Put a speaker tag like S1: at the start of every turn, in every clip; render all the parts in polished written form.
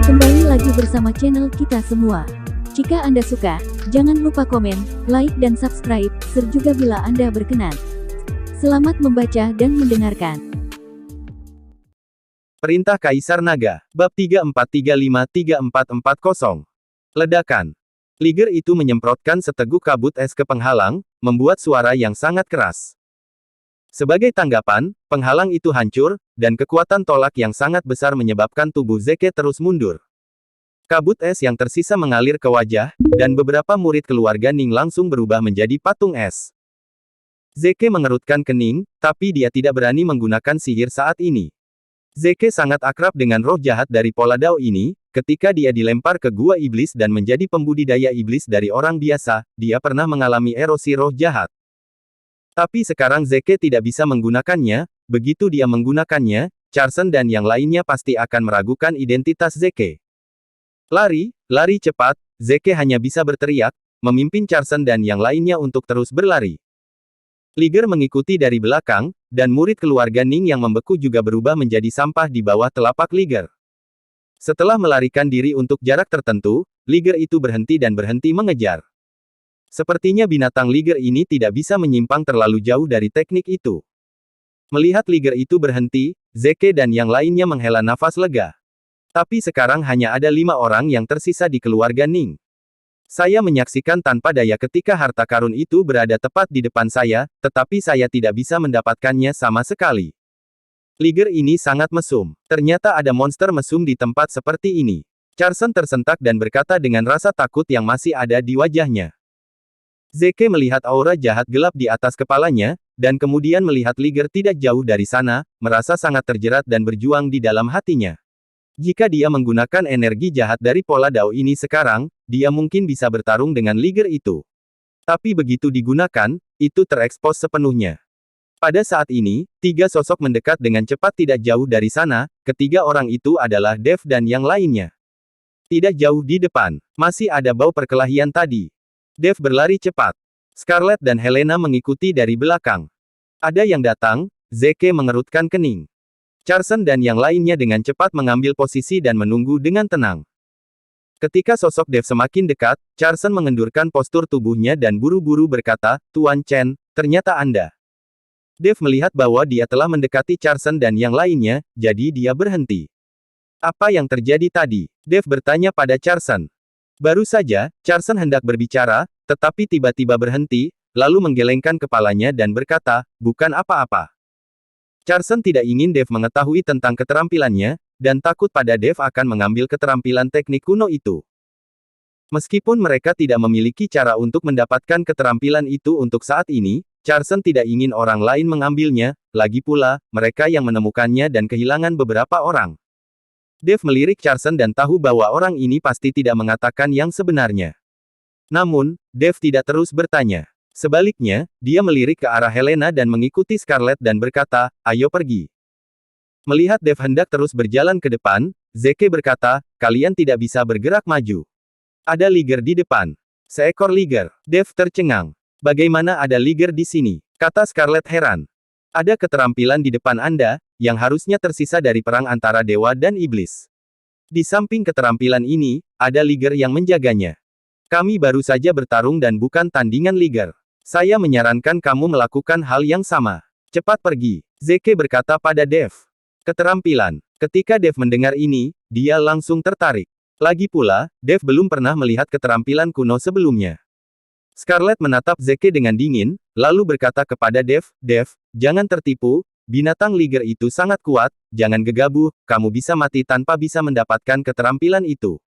S1: Kembali lagi bersama channel kita semua. Jika Anda suka, jangan lupa komen, like dan subscribe, serta bila Anda berkenan. Selamat membaca dan mendengarkan.
S2: Perintah Kaisar Naga, Bab 3435-3440. Ledakan. Liger itu menyemprotkan seteguk kabut es ke penghalang, membuat suara yang sangat keras. Sebagai tanggapan, penghalang itu hancur, dan kekuatan tolak yang sangat besar menyebabkan tubuh Zeke terus mundur. Kabut es yang tersisa mengalir ke wajah, dan beberapa murid keluarga Ning langsung berubah menjadi patung es. Zeke mengerutkan kening, tapi dia tidak berani menggunakan sihir saat ini. Zeke sangat akrab dengan roh jahat dari Pola Dao ini. Ketika dia dilempar ke gua iblis dan menjadi pembudidaya iblis dari orang biasa, dia pernah mengalami erosi roh jahat. Tapi sekarang Zeke tidak bisa menggunakannya. Begitu dia menggunakannya, Charson dan yang lainnya pasti akan meragukan identitas Zeke. Lari, lari cepat, Zeke hanya bisa berteriak, memimpin Charson dan yang lainnya untuk terus berlari. Liger mengikuti dari belakang, dan murid keluarga Ning yang membeku juga berubah menjadi sampah di bawah telapak Liger. Setelah melarikan diri untuk jarak tertentu, Liger itu berhenti dan berhenti mengejar. Sepertinya binatang Liger ini tidak bisa menyimpang terlalu jauh dari teknik itu. Melihat Liger itu berhenti, Zeke dan yang lainnya menghela nafas lega. Tapi sekarang hanya ada 5 orang yang tersisa di keluarga Ning. Saya menyaksikan tanpa daya ketika harta karun itu berada tepat di depan saya, tetapi saya tidak bisa mendapatkannya sama sekali. Liger ini sangat mesum. Ternyata ada monster mesum di tempat seperti ini. Charson tersentak dan berkata dengan rasa takut yang masih ada di wajahnya. Zeke melihat aura jahat gelap di atas kepalanya, dan kemudian melihat Liger tidak jauh dari sana, merasa sangat terjerat dan berjuang di dalam hatinya. Jika dia menggunakan energi jahat dari Pola Dao ini sekarang, dia mungkin bisa bertarung dengan Liger itu. Tapi begitu digunakan, itu terekspos sepenuhnya. Pada saat ini, 3 sosok mendekat dengan cepat tidak jauh dari sana, ketiga orang itu adalah Dev dan yang lainnya. Tidak jauh di depan, masih ada bau perkelahian tadi. Dev berlari cepat. Scarlett dan Helena mengikuti dari belakang. Ada yang datang, Zeke mengerutkan kening. Charson dan yang lainnya dengan cepat mengambil posisi dan menunggu dengan tenang. Ketika sosok Dev semakin dekat, Charson mengendurkan postur tubuhnya dan buru-buru berkata, "Tuan Chen, ternyata Anda." Dev melihat bahwa dia telah mendekati Charson dan yang lainnya, jadi dia berhenti. "Apa yang terjadi tadi?" Dev bertanya pada Charson. Baru saja, Charson hendak berbicara, tetapi tiba-tiba berhenti, lalu menggelengkan kepalanya dan berkata, "Bukan apa-apa." Charson tidak ingin Dev mengetahui tentang keterampilannya, dan takut pada Dev akan mengambil keterampilan teknik kuno itu. Meskipun mereka tidak memiliki cara untuk mendapatkan keterampilan itu untuk saat ini, Charson tidak ingin orang lain mengambilnya, lagi pula, mereka yang menemukannya dan kehilangan beberapa orang. Dev melirik Charson dan tahu bahwa orang ini pasti tidak mengatakan yang sebenarnya. Namun, Dev tidak terus bertanya. Sebaliknya, dia melirik ke arah Helena dan mengikuti Scarlett dan berkata, "Ayo pergi." Melihat Dev hendak terus berjalan ke depan, Zeke berkata, "Kalian tidak bisa bergerak maju. Ada Liger di depan." "Seekor Liger." Dev tercengang. "Bagaimana ada Liger di sini?" kata Scarlett heran. "Ada keterampilan di depan Anda, yang harusnya tersisa dari perang antara dewa dan iblis. Di samping keterampilan ini, ada Liger yang menjaganya. Kami baru saja bertarung dan bukan tandingan Liger. Saya menyarankan kamu melakukan hal yang sama. Cepat pergi." Zeke berkata pada Dev. Keterampilan. Ketika Dev mendengar ini, dia langsung tertarik. Lagi pula, Dev belum pernah melihat keterampilan kuno sebelumnya. Scarlett menatap Zeke dengan dingin, lalu berkata kepada Dev, "Dev, jangan tertipu. Binatang Liger itu sangat kuat, jangan gegabah, kamu bisa mati tanpa bisa mendapatkan keterampilan itu."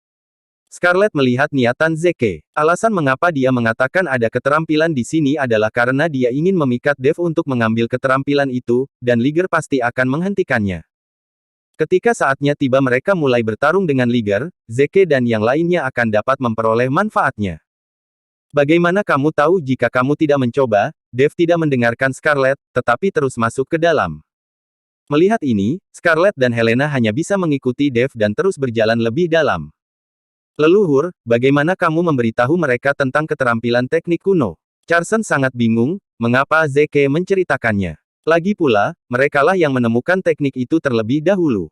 S2: Scarlett melihat niatan Zeke. Alasan mengapa dia mengatakan ada keterampilan di sini adalah karena dia ingin memikat Dev untuk mengambil keterampilan itu, dan Liger pasti akan menghentikannya. Ketika saatnya tiba mereka mulai bertarung dengan Liger, Zeke dan yang lainnya akan dapat memperoleh manfaatnya. "Bagaimana kamu tahu jika kamu tidak mencoba?" Dev tidak mendengarkan Scarlett, tetapi terus masuk ke dalam. Melihat ini, Scarlett dan Helena hanya bisa mengikuti Dev dan terus berjalan lebih dalam. "Leluhur, bagaimana kamu memberitahu mereka tentang keterampilan teknik kuno?" Charson sangat bingung, mengapa Zeke menceritakannya. Lagi pula, merekalah yang menemukan teknik itu terlebih dahulu.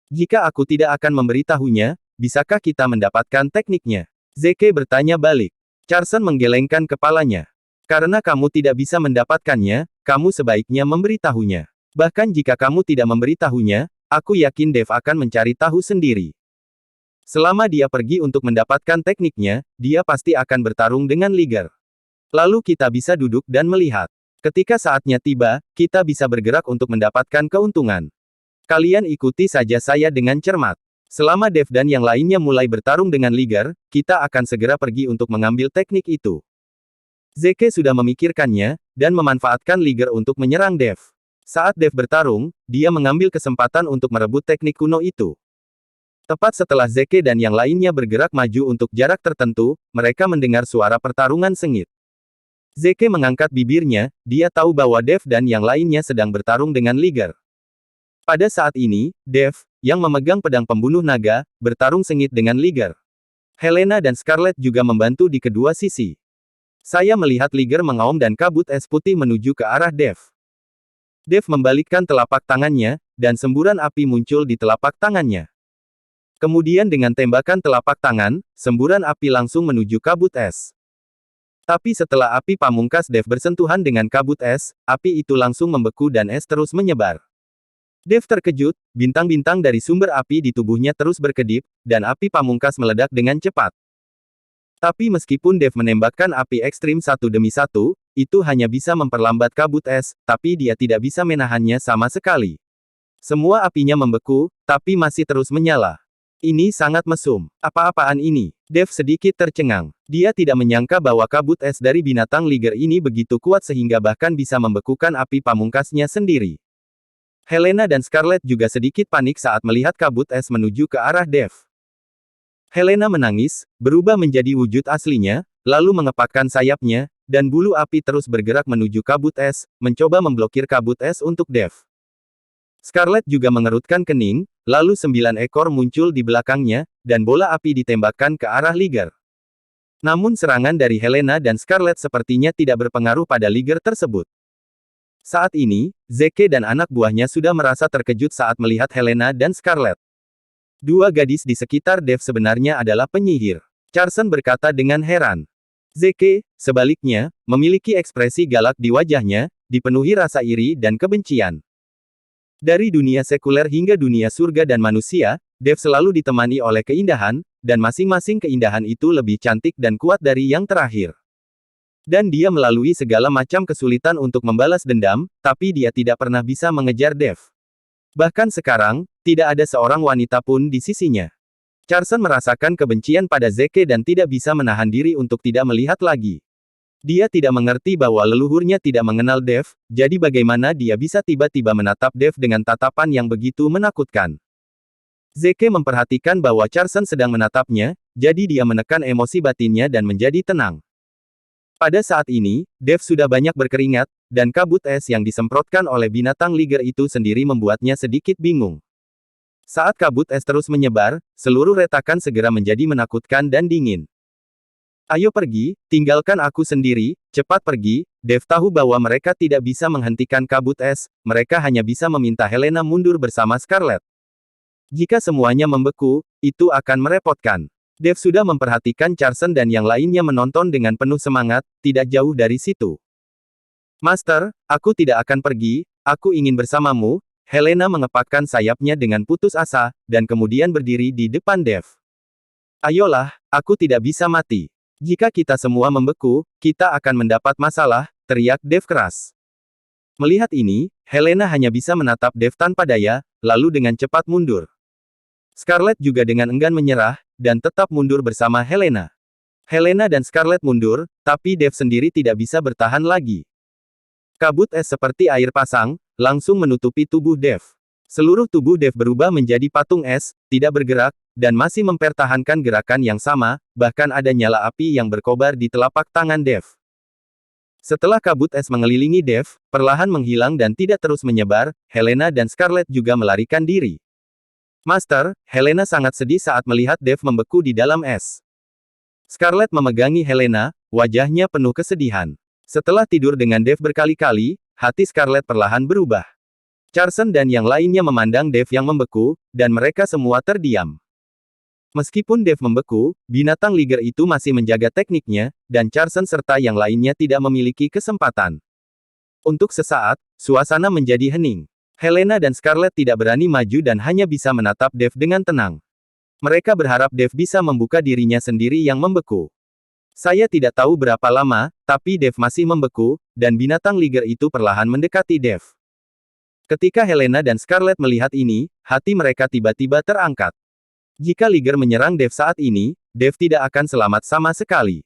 S2: Jika aku tidak akan memberitahunya, bisakah kita mendapatkan tekniknya? Zeke bertanya balik. Charson menggelengkan kepalanya. Karena kamu tidak bisa mendapatkannya, kamu sebaiknya memberitahunya. Bahkan jika kamu tidak memberitahunya, aku yakin Dev akan mencari tahu sendiri. Selama dia pergi untuk mendapatkan tekniknya, dia pasti akan bertarung dengan Liger. Lalu kita bisa duduk dan melihat. Ketika saatnya tiba, kita bisa bergerak untuk mendapatkan keuntungan. Kalian ikuti saja saya dengan cermat. Selama Dev dan yang lainnya mulai bertarung dengan Liger, kita akan segera pergi untuk mengambil teknik itu. Zeke sudah memikirkannya, dan memanfaatkan Liger untuk menyerang Dev. Saat Dev bertarung, dia mengambil kesempatan untuk merebut teknik kuno itu. Tepat setelah Zeke dan yang lainnya bergerak maju untuk jarak tertentu, mereka mendengar suara pertarungan sengit. Zeke mengangkat bibirnya, dia tahu bahwa Dev dan yang lainnya sedang bertarung dengan Liger. Pada saat ini, Dev, yang memegang pedang pembunuh naga, bertarung sengit dengan Liger. Helena dan Scarlet juga membantu di kedua sisi. Saya melihat Liger mengaum dan kabut es putih menuju ke arah Dev. Dev membalikkan telapak tangannya, dan semburan api muncul di telapak tangannya. Kemudian dengan tembakan telapak tangan, semburan api langsung menuju kabut es. Tapi setelah api pamungkas Dev bersentuhan dengan kabut es, api itu langsung membeku dan es terus menyebar. Dev terkejut, bintang-bintang dari sumber api di tubuhnya terus berkedip, dan api pamungkas meledak dengan cepat. Tapi meskipun Dev menembakkan api ekstrim satu demi satu, itu hanya bisa memperlambat kabut es, tapi dia tidak bisa menahannya sama sekali. Semua apinya membeku, tapi masih terus menyala. Ini sangat mesum. Apa-apaan ini? Dev sedikit tercengang. Dia tidak menyangka bahwa kabut es dari binatang Liger ini begitu kuat sehingga bahkan bisa membekukan api pamungkasnya sendiri. Helena dan Scarlet juga sedikit panik saat melihat kabut es menuju ke arah Dev. Helena menangis, berubah menjadi wujud aslinya, lalu mengepakkan sayapnya, dan bulu api terus bergerak menuju kabut es, mencoba memblokir kabut es untuk Dev. Scarlet juga mengerutkan kening, lalu 9 ekor muncul di belakangnya, dan bola api ditembakkan ke arah Liger. Namun serangan dari Helena dan Scarlet sepertinya tidak berpengaruh pada Liger tersebut. Saat ini, Zeke dan anak buahnya sudah merasa terkejut saat melihat Helena dan Scarlet. Dua gadis di sekitar Dev sebenarnya adalah penyihir. Charson berkata dengan heran. Zeke, sebaliknya, memiliki ekspresi galak di wajahnya, dipenuhi rasa iri dan kebencian. Dari dunia sekuler hingga dunia surga dan manusia, Dev selalu ditemani oleh keindahan, dan masing-masing keindahan itu lebih cantik dan kuat dari yang terakhir. Dan dia melalui segala macam kesulitan untuk membalas dendam, tapi dia tidak pernah bisa mengejar Dev. Bahkan sekarang, tidak ada seorang wanita pun di sisinya. Charson merasakan kebencian pada Zeke dan tidak bisa menahan diri untuk tidak melihat lagi. Dia tidak mengerti bahwa leluhurnya tidak mengenal Dev, jadi bagaimana dia bisa tiba-tiba menatap Dev dengan tatapan yang begitu menakutkan. Zeke memperhatikan bahwa Charson sedang menatapnya, jadi dia menekan emosi batinnya dan menjadi tenang. Pada saat ini, Dev sudah banyak berkeringat, dan kabut es yang disemprotkan oleh binatang Liger itu sendiri membuatnya sedikit bingung. Saat kabut es terus menyebar, seluruh retakan segera menjadi menakutkan dan dingin. Ayo pergi, tinggalkan aku sendiri, cepat pergi. Dev tahu bahwa mereka tidak bisa menghentikan kabut es, mereka hanya bisa meminta Helena mundur bersama Scarlet. Jika semuanya membeku, itu akan merepotkan. Dev sudah memperhatikan Charson dan yang lainnya menonton dengan penuh semangat, tidak jauh dari situ. Master, aku tidak akan pergi, aku ingin bersamamu. Helena mengepakkan sayapnya dengan putus asa, dan kemudian berdiri di depan Dev. Ayolah, aku tidak bisa mati. Jika kita semua membeku, kita akan mendapat masalah, teriak Dev keras. Melihat ini, Helena hanya bisa menatap Dev tanpa daya, lalu dengan cepat mundur. Scarlet juga dengan enggan menyerah, dan tetap mundur bersama Helena. Helena dan Scarlet mundur, tapi Dev sendiri tidak bisa bertahan lagi. Kabut es seperti air pasang, langsung menutupi tubuh Dev. Seluruh tubuh Dev berubah menjadi patung es, tidak bergerak, dan masih mempertahankan gerakan yang sama, bahkan ada nyala api yang berkobar di telapak tangan Dev. Setelah kabut es mengelilingi Dev, perlahan menghilang dan tidak terus menyebar, Helena dan Scarlet juga melarikan diri. Master, Helena sangat sedih saat melihat Dev membeku di dalam es. Scarlet memegangi Helena, wajahnya penuh kesedihan. Setelah tidur dengan Dev berkali-kali, hati Scarlet perlahan berubah. Charson dan yang lainnya memandang Dev yang membeku, dan mereka semua terdiam. Meskipun Dev membeku, binatang liger itu masih menjaga tekniknya, dan Charson serta yang lainnya tidak memiliki kesempatan. Untuk sesaat, suasana menjadi hening. Helena dan Scarlet tidak berani maju dan hanya bisa menatap Dev dengan tenang. Mereka berharap Dev bisa membuka dirinya sendiri yang membeku. Saya tidak tahu berapa lama, tapi Dev masih membeku, dan binatang liger itu perlahan mendekati Dev. Ketika Helena dan Scarlet melihat ini, hati mereka tiba-tiba terangkat. Jika liger menyerang Dev saat ini, Dev tidak akan selamat sama sekali.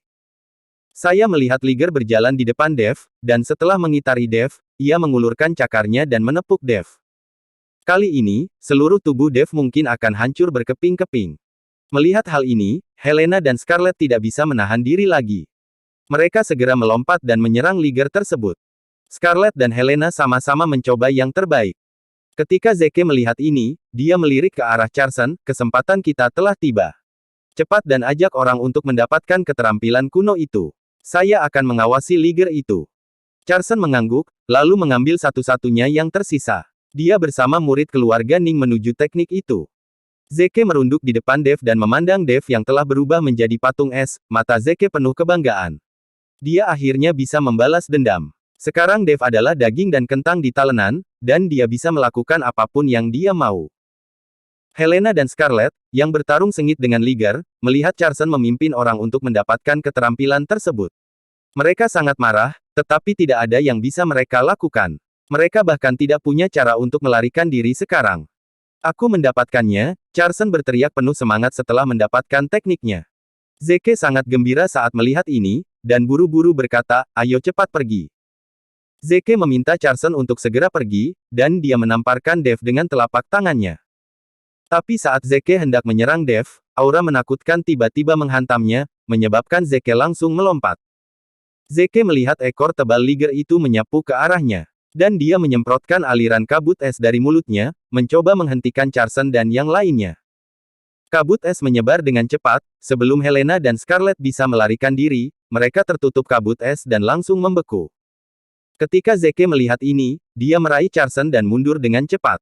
S2: Saya melihat liger berjalan di depan Dev, dan setelah mengitari Dev, ia mengulurkan cakarnya dan menepuk Dev. Kali ini, seluruh tubuh Dev mungkin akan hancur berkeping-keping. Melihat hal ini, Helena dan Scarlet tidak bisa menahan diri lagi. Mereka segera melompat dan menyerang liger tersebut. Scarlet dan Helena sama-sama mencoba yang terbaik. Ketika Zeke melihat ini, dia melirik ke arah Charson, kesempatan kita telah tiba. Cepat dan ajak orang untuk mendapatkan keterampilan kuno itu. Saya akan mengawasi liger itu. Charson mengangguk, lalu mengambil satu-satunya yang tersisa. Dia bersama murid keluarga Ning menuju teknik itu. Zeke merunduk di depan Dev dan memandang Dev yang telah berubah menjadi patung es, mata Zeke penuh kebanggaan. Dia akhirnya bisa membalas dendam. Sekarang Dev adalah daging dan kentang di talenan, dan dia bisa melakukan apapun yang dia mau. Helena dan Scarlet, yang bertarung sengit dengan liger, melihat Charson memimpin orang untuk mendapatkan keterampilan tersebut. Mereka sangat marah, tetapi tidak ada yang bisa mereka lakukan. Mereka bahkan tidak punya cara untuk melarikan diri sekarang. Aku mendapatkannya, Charson berteriak penuh semangat setelah mendapatkan tekniknya. Zeke sangat gembira saat melihat ini, dan buru-buru berkata, ayo cepat pergi. Zeke meminta Charson untuk segera pergi, dan dia menamparkan Dev dengan telapak tangannya. Tapi saat Zeke hendak menyerang Dev, aura menakutkan tiba-tiba menghantamnya, menyebabkan Zeke langsung melompat. Zeke melihat ekor tebal liger itu menyapu ke arahnya. Dan dia menyemprotkan aliran kabut es dari mulutnya, mencoba menghentikan Charson dan yang lainnya. Kabut es menyebar dengan cepat, sebelum Helena dan Scarlet bisa melarikan diri, mereka tertutup kabut es dan langsung membeku. Ketika Zeke melihat ini, dia meraih Charson dan mundur dengan cepat.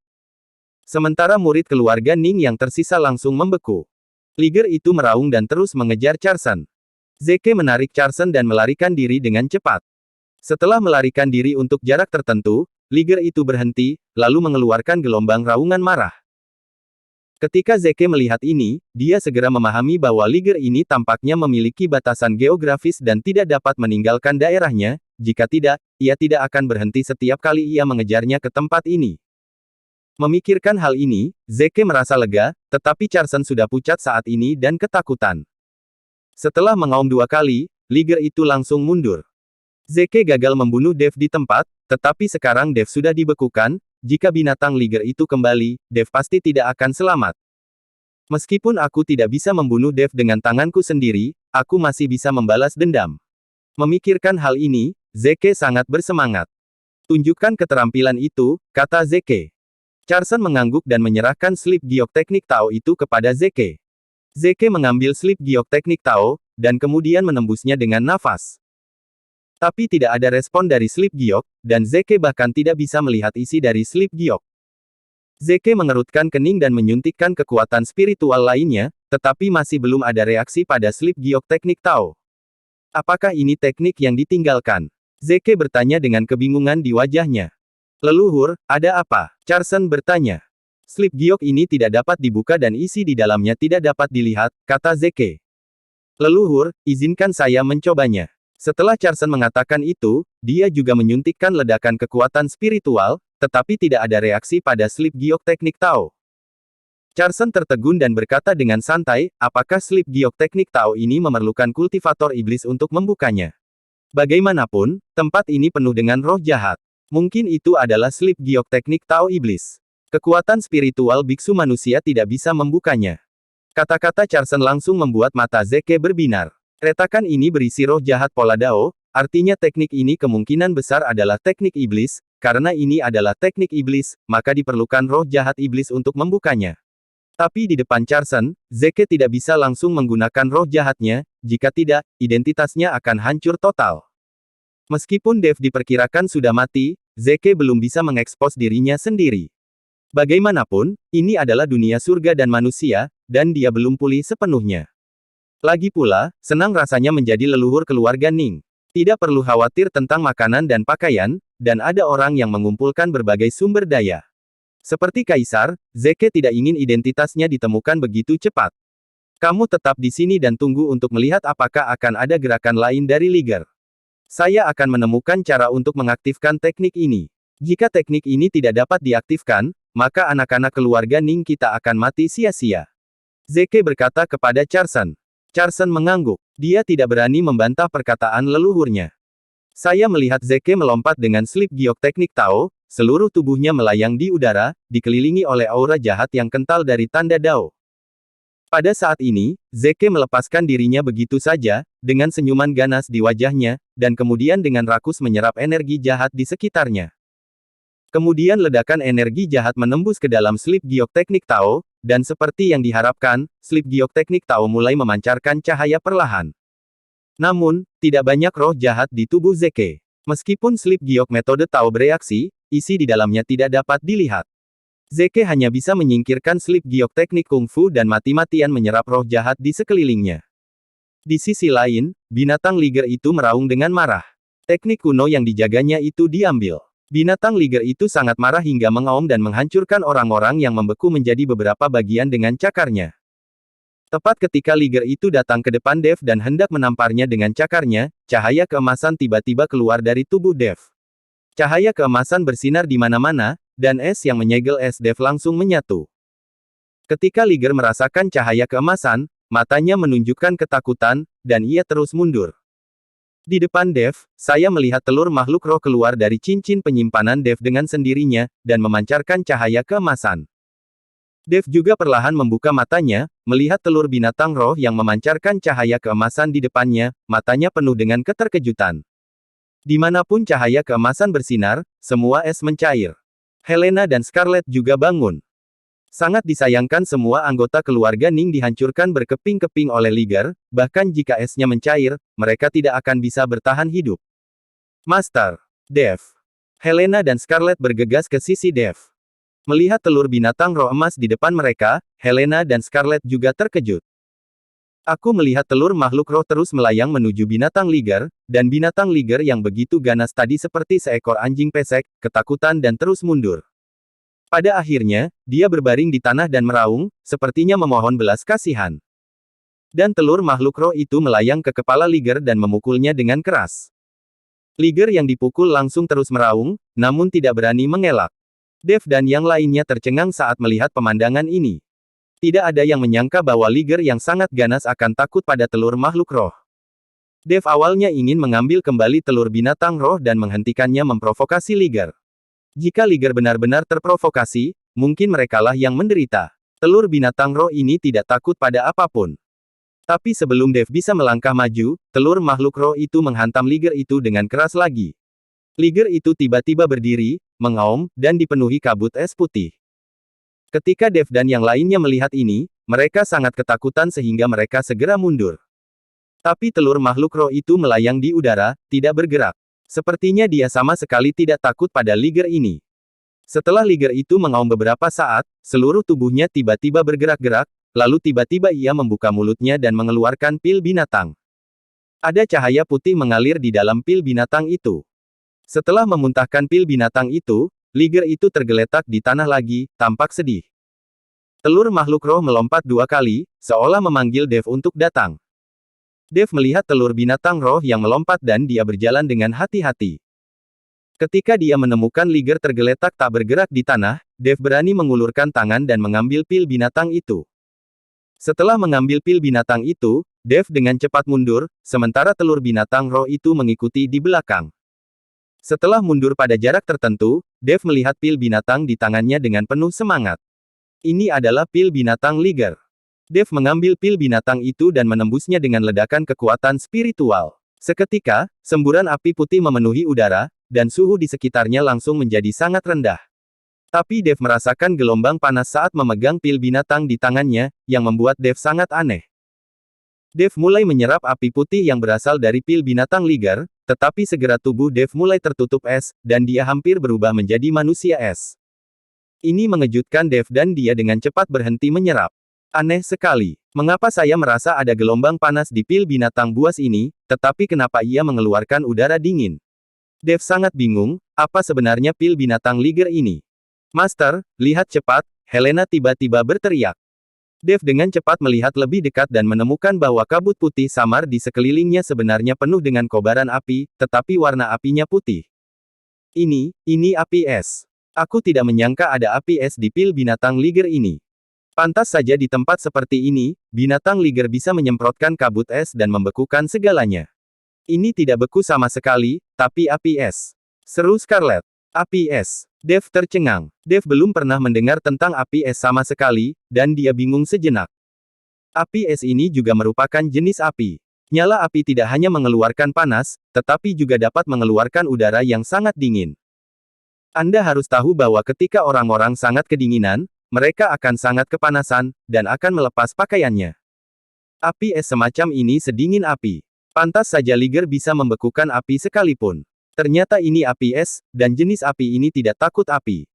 S2: Sementara murid keluarga Ning yang tersisa langsung membeku. Liger itu meraung dan terus mengejar Charson. Zeke menarik Charson dan melarikan diri dengan cepat. Setelah melarikan diri untuk jarak tertentu, liger itu berhenti, lalu mengeluarkan gelombang raungan marah. Ketika Zeke melihat ini, dia segera memahami bahwa liger ini tampaknya memiliki batasan geografis dan tidak dapat meninggalkan daerahnya, jika tidak, ia tidak akan berhenti setiap kali ia mengejarnya ke tempat ini. Memikirkan hal ini, Zeke merasa lega, tetapi Charson sudah pucat saat ini dan ketakutan. Setelah mengaum 2 kali, liger itu langsung mundur. Zeke gagal membunuh Dev di tempat, tetapi sekarang Dev sudah dibekukan, jika binatang liger itu kembali, Dev pasti tidak akan selamat. Meskipun aku tidak bisa membunuh Dev dengan tanganku sendiri, aku masih bisa membalas dendam. Memikirkan hal ini, Zeke sangat bersemangat. Tunjukkan keterampilan itu, kata Zeke. Charson mengangguk dan menyerahkan slip giok teknik Tao itu kepada Zeke. Zeke mengambil slip giok teknik Tao, dan kemudian menembusnya dengan nafas. Tapi tidak ada respon dari slip giok, dan Zeke bahkan tidak bisa melihat isi dari slip giok. Zeke mengerutkan kening dan menyuntikkan kekuatan spiritual lainnya, tetapi masih belum ada reaksi pada slip giok teknik Tao. Apakah ini teknik yang ditinggalkan? Zeke bertanya dengan kebingungan di wajahnya. Leluhur, ada apa? Charson bertanya. Slip giok ini tidak dapat dibuka dan isi di dalamnya tidak dapat dilihat, kata Zeke. Leluhur, izinkan saya mencobanya. Setelah Charson mengatakan itu, dia juga menyuntikkan ledakan kekuatan spiritual, tetapi tidak ada reaksi pada slip giok teknik Tao. Charson tertegun dan berkata dengan santai, apakah slip giok teknik Tao ini memerlukan kultivator iblis untuk membukanya? Bagaimanapun, tempat ini penuh dengan roh jahat. Mungkin itu adalah slip giok teknik Tao iblis. Kekuatan spiritual biksu manusia tidak bisa membukanya. Kata-kata Charson langsung membuat mata Zeke berbinar. Retakan ini berisi roh jahat pola Dao, artinya teknik ini kemungkinan besar adalah teknik iblis, karena ini adalah teknik iblis, maka diperlukan roh jahat iblis untuk membukanya. Tapi di depan Charson, Zeke tidak bisa langsung menggunakan roh jahatnya, jika tidak, identitasnya akan hancur total. Meskipun Dev diperkirakan sudah mati, Zeke belum bisa mengekspos dirinya sendiri. Bagaimanapun, ini adalah dunia surga dan manusia, dan dia belum pulih sepenuhnya. Lagi pula, senang rasanya menjadi leluhur keluarga Ning. Tidak perlu khawatir tentang makanan dan pakaian, dan ada orang yang mengumpulkan berbagai sumber daya. Seperti Kaisar, Zeke tidak ingin identitasnya ditemukan begitu cepat. Kamu tetap di sini dan tunggu untuk melihat apakah akan ada gerakan lain dari Liger. Saya akan menemukan cara untuk mengaktifkan teknik ini. Jika teknik ini tidak dapat diaktifkan, maka anak-anak keluarga Ning kita akan mati sia-sia. Zeke berkata kepada Charson. Charson mengangguk. Dia tidak berani membantah perkataan leluhurnya. Saya melihat Zeke melompat dengan slip giok teknik Tao, seluruh tubuhnya melayang di udara, dikelilingi oleh aura jahat yang kental dari tanda Dao. Pada saat ini, Zeke melepaskan dirinya begitu saja, dengan senyuman ganas di wajahnya, dan kemudian dengan rakus menyerap energi jahat di sekitarnya. Kemudian ledakan energi jahat menembus ke dalam slip giok teknik Tao, dan seperti yang diharapkan, slip giok teknik Tao mulai memancarkan cahaya perlahan. Namun, tidak banyak roh jahat di tubuh Zeke. Meskipun slip giok metode Tao bereaksi, isi di dalamnya tidak dapat dilihat. Zeke hanya bisa menyingkirkan slip giok teknik kungfu dan mati-matian menyerap roh jahat di sekelilingnya. Di sisi lain, binatang Liger itu meraung dengan marah. Teknik kuno yang dijaganya itu diambil. Binatang Liger itu sangat marah hingga mengaum dan menghancurkan orang-orang yang membeku menjadi beberapa bagian dengan cakarnya. Tepat ketika Liger itu datang ke depan Dev dan hendak menamparnya dengan cakarnya, cahaya keemasan tiba-tiba keluar dari tubuh Dev. Cahaya keemasan bersinar di mana-mana, dan es yang menyegel es Dev langsung menyatu. Ketika Liger merasakan cahaya keemasan, matanya menunjukkan ketakutan, dan ia terus mundur. Di depan Dev, saya melihat telur makhluk roh keluar dari cincin penyimpanan Dev dengan sendirinya, dan memancarkan cahaya keemasan. Dev juga perlahan membuka matanya, melihat telur binatang roh yang memancarkan cahaya keemasan di depannya, matanya penuh dengan keterkejutan. Dimanapun cahaya keemasan bersinar, semua es mencair. Helena dan Scarlet juga bangun. Sangat disayangkan semua anggota keluarga Ning dihancurkan berkeping-keping oleh Liger, bahkan jika esnya mencair, mereka tidak akan bisa bertahan hidup. Master, Dev. Helena dan Scarlet bergegas ke sisi Dev. Melihat telur binatang roh emas di depan mereka, Helena dan Scarlet juga terkejut. Aku melihat telur makhluk roh terus melayang menuju binatang Liger, dan binatang Liger yang begitu ganas tadi seperti seekor anjing pesek, ketakutan dan terus mundur. Pada akhirnya, dia berbaring di tanah dan meraung, sepertinya memohon belas kasihan. Dan telur makhluk roh itu melayang ke kepala Liger dan memukulnya dengan keras. Liger yang dipukul langsung terus meraung, namun tidak berani mengelak. Dev dan yang lainnya tercengang saat melihat pemandangan ini. Tidak ada yang menyangka bahwa Liger yang sangat ganas akan takut pada telur makhluk roh. Dev awalnya ingin mengambil kembali telur binatang roh dan menghentikannya memprovokasi Liger. Jika Liger benar-benar terprovokasi, mungkin merekalah yang menderita. Telur binatang roh ini tidak takut pada apapun. Tapi sebelum Dev bisa melangkah maju, telur makhluk roh itu menghantam Liger itu dengan keras lagi. Liger itu tiba-tiba berdiri, mengaum, dan dipenuhi kabut es putih. Ketika Dev dan yang lainnya melihat ini, mereka sangat ketakutan sehingga mereka segera mundur. Tapi telur makhluk roh itu melayang di udara, tidak bergerak. Sepertinya dia sama sekali tidak takut pada Liger ini. Setelah Liger itu mengaum beberapa saat, seluruh tubuhnya tiba-tiba bergerak-gerak, lalu tiba-tiba ia membuka mulutnya dan mengeluarkan pil binatang. Ada cahaya putih mengalir di dalam pil binatang itu. Setelah memuntahkan pil binatang itu, Liger itu tergeletak di tanah lagi, tampak sedih. Telur makhluk roh melompat 2 kali, seolah memanggil Dev untuk datang. Dev melihat telur binatang roh yang melompat dan dia berjalan dengan hati-hati. Ketika dia menemukan Liger tergeletak tak bergerak di tanah, Dev berani mengulurkan tangan dan mengambil pil binatang itu. Setelah mengambil pil binatang itu, Dev dengan cepat mundur, sementara telur binatang roh itu mengikuti di belakang. Setelah mundur pada jarak tertentu, Dev melihat pil binatang di tangannya dengan penuh semangat. Ini adalah pil binatang Liger. Dev mengambil pil binatang itu dan menembusnya dengan ledakan kekuatan spiritual. Seketika, semburan api putih memenuhi udara, dan suhu di sekitarnya langsung menjadi sangat rendah. Tapi Dev merasakan gelombang panas saat memegang pil binatang di tangannya, yang membuat Dev sangat aneh. Dev mulai menyerap api putih yang berasal dari pil binatang Liger, tetapi segera tubuh Dev mulai tertutup es, dan dia hampir berubah menjadi manusia es. Ini mengejutkan Dev dan dia dengan cepat berhenti menyerap. Aneh sekali. Mengapa saya merasa ada gelombang panas di pil binatang buas ini, tetapi kenapa ia mengeluarkan udara dingin? Dev sangat bingung, apa sebenarnya pil binatang liger ini? Master, lihat cepat, Helena tiba-tiba berteriak. Dev dengan cepat melihat lebih dekat dan menemukan bahwa kabut putih samar di sekelilingnya sebenarnya penuh dengan kobaran api, tetapi warna apinya putih. Ini api es. Aku tidak menyangka ada api es di pil binatang liger ini. Pantas saja di tempat seperti ini, binatang liger bisa menyemprotkan kabut es dan membekukan segalanya. Ini tidak beku sama sekali, tapi api es. Seru Scarlet. Api es. Dev tercengang. Dev belum pernah mendengar tentang api es sama sekali, dan dia bingung sejenak. Api es ini juga merupakan jenis api. Nyala api tidak hanya mengeluarkan panas, tetapi juga dapat mengeluarkan udara yang sangat dingin. Anda harus tahu bahwa ketika orang-orang sangat kedinginan, mereka akan sangat kepanasan, dan akan melepas pakaiannya. Api es semacam ini sedingin api. Pantas saja liger bisa membekukan api sekalipun. Ternyata ini api es, dan jenis api ini tidak takut api.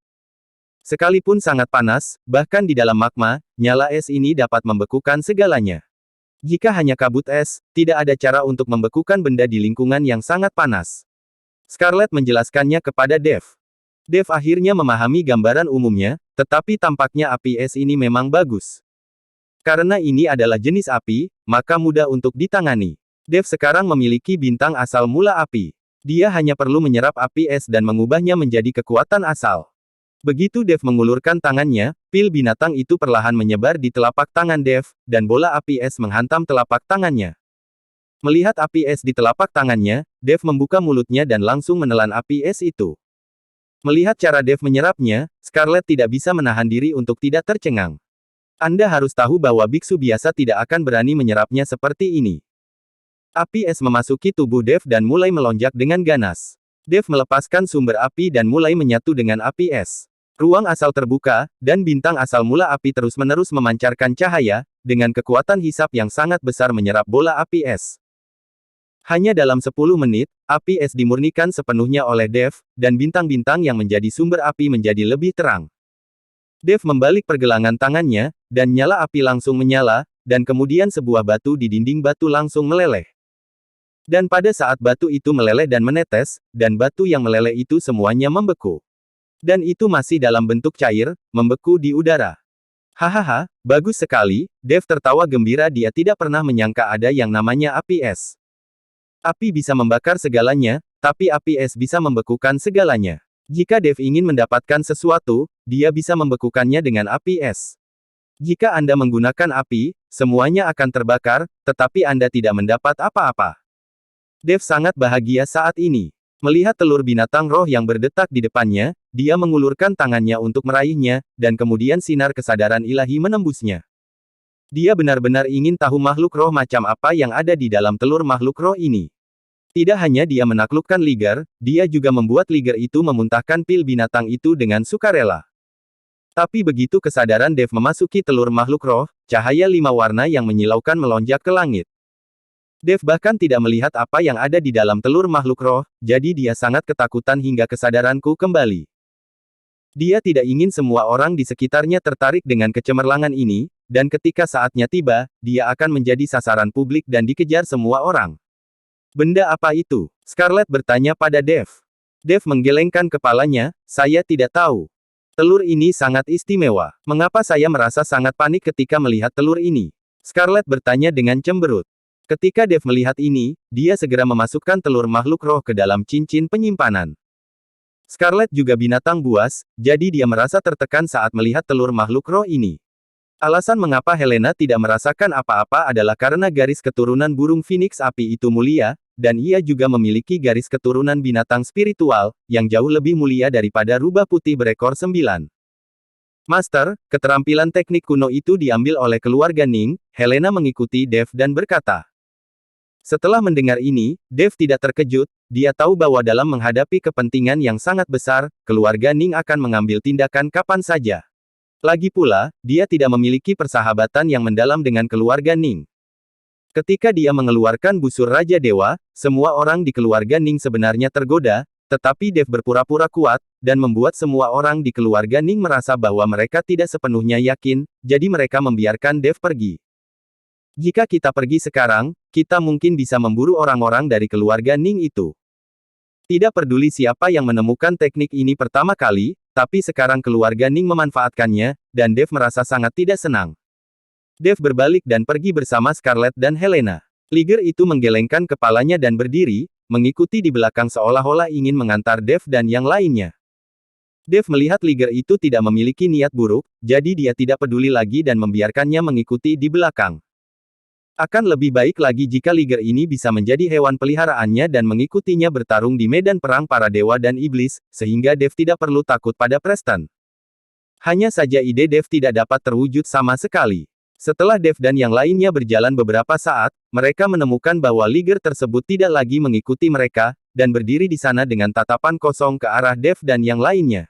S2: Sekalipun sangat panas, bahkan di dalam magma, nyala es ini dapat membekukan segalanya. Jika hanya kabut es, tidak ada cara untuk membekukan benda di lingkungan yang sangat panas. Scarlet menjelaskannya kepada Dev. Dev akhirnya memahami gambaran umumnya, tetapi tampaknya api es ini memang bagus. Karena ini adalah jenis api, maka mudah untuk ditangani. Dev sekarang memiliki bintang asal mula api. Dia hanya perlu menyerap api es dan mengubahnya menjadi kekuatan asal. Begitu Dev mengulurkan tangannya, pil binatang itu perlahan menyebar di telapak tangan Dev, dan bola api es menghantam telapak tangannya. Melihat api es di telapak tangannya, Dev membuka mulutnya dan langsung menelan api es itu. Melihat cara Dev menyerapnya, Scarlet tidak bisa menahan diri untuk tidak tercengang. Anda harus tahu bahwa biksu biasa tidak akan berani menyerapnya seperti ini. Api es memasuki tubuh Dev dan mulai melonjak dengan ganas. Dev melepaskan sumber api dan mulai menyatu dengan api es. Ruang asal terbuka, dan bintang asal mula api terus-menerus memancarkan cahaya, dengan kekuatan hisap yang sangat besar menyerap bola api es. Hanya dalam 10 menit, api es dimurnikan sepenuhnya oleh Dev, dan bintang-bintang yang menjadi sumber api menjadi lebih terang. Dev membalik pergelangan tangannya, dan nyala api langsung menyala, dan kemudian sebuah batu di dinding batu langsung meleleh. Dan pada saat batu itu meleleh dan menetes, dan batu yang meleleh itu semuanya membeku. Dan itu masih dalam bentuk cair, membeku di udara. Hahaha, bagus sekali, Dev tertawa gembira, dia tidak pernah menyangka ada yang namanya api es. Api bisa membakar segalanya, tapi api es bisa membekukan segalanya. Jika Dev ingin mendapatkan sesuatu, dia bisa membekukannya dengan api es. Jika Anda menggunakan api, semuanya akan terbakar, tetapi Anda tidak mendapat apa-apa. Dev sangat bahagia saat ini. Melihat telur binatang roh yang berdetak di depannya, dia mengulurkan tangannya untuk meraihnya, dan kemudian sinar kesadaran ilahi menembusnya. Dia benar-benar ingin tahu makhluk roh macam apa yang ada di dalam telur makhluk roh ini. Tidak hanya dia menaklukkan liger, dia juga membuat liger itu memuntahkan pil binatang itu dengan sukarela. Tapi begitu kesadaran Dev memasuki telur makhluk roh, cahaya 5 warna yang menyilaukan melonjak ke langit. Dev bahkan tidak melihat apa yang ada di dalam telur makhluk roh, jadi dia sangat ketakutan hingga kesadaranku kembali. Dia tidak ingin semua orang di sekitarnya tertarik dengan kecemerlangan ini, dan ketika saatnya tiba, dia akan menjadi sasaran publik dan dikejar semua orang. Benda apa itu? Scarlet bertanya pada Dev. Dev menggelengkan kepalanya, saya tidak tahu. Telur ini sangat istimewa. Mengapa saya merasa sangat panik ketika melihat telur ini? Scarlet bertanya dengan cemberut. Ketika Dev melihat ini, dia segera memasukkan telur makhluk roh ke dalam cincin penyimpanan. Scarlet juga binatang buas, jadi dia merasa tertekan saat melihat telur makhluk roh ini. Alasan mengapa Helena tidak merasakan apa-apa adalah karena garis keturunan burung Phoenix api itu mulia, dan ia juga memiliki garis keturunan binatang spiritual, yang jauh lebih mulia daripada rubah putih berekor 9. Master, keterampilan teknik kuno itu diambil oleh keluarga Ning. Helena mengikuti Dev dan berkata. Setelah mendengar ini, Dev tidak terkejut, dia tahu bahwa dalam menghadapi kepentingan yang sangat besar, keluarga Ning akan mengambil tindakan kapan saja. Lagi pula, dia tidak memiliki persahabatan yang mendalam dengan keluarga Ning. Ketika dia mengeluarkan busur Raja Dewa, semua orang di keluarga Ning sebenarnya tergoda, tetapi Dev berpura-pura kuat, dan membuat semua orang di keluarga Ning merasa bahwa mereka tidak sepenuhnya yakin, jadi mereka membiarkan Dev pergi. Jika kita pergi sekarang, kita mungkin bisa memburu orang-orang dari keluarga Ning itu. Tidak peduli siapa yang menemukan teknik ini pertama kali, tapi sekarang keluarga Ning memanfaatkannya, dan Dev merasa sangat tidak senang. Dev berbalik dan pergi bersama Scarlet dan Helena. Liger itu menggelengkan kepalanya dan berdiri, mengikuti di belakang seolah-olah ingin mengantar Dev dan yang lainnya. Dev melihat Liger itu tidak memiliki niat buruk, jadi dia tidak peduli lagi dan membiarkannya mengikuti di belakang. Akan lebih baik lagi jika Liger ini bisa menjadi hewan peliharaannya dan mengikutinya bertarung di medan perang para dewa dan iblis, sehingga Dev tidak perlu takut pada Preston. Hanya saja ide Dev tidak dapat terwujud sama sekali. Setelah Dev dan yang lainnya berjalan beberapa saat, mereka menemukan bahwa Liger tersebut tidak lagi mengikuti mereka, dan berdiri di sana dengan tatapan kosong ke arah Dev dan yang lainnya.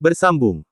S2: Bersambung.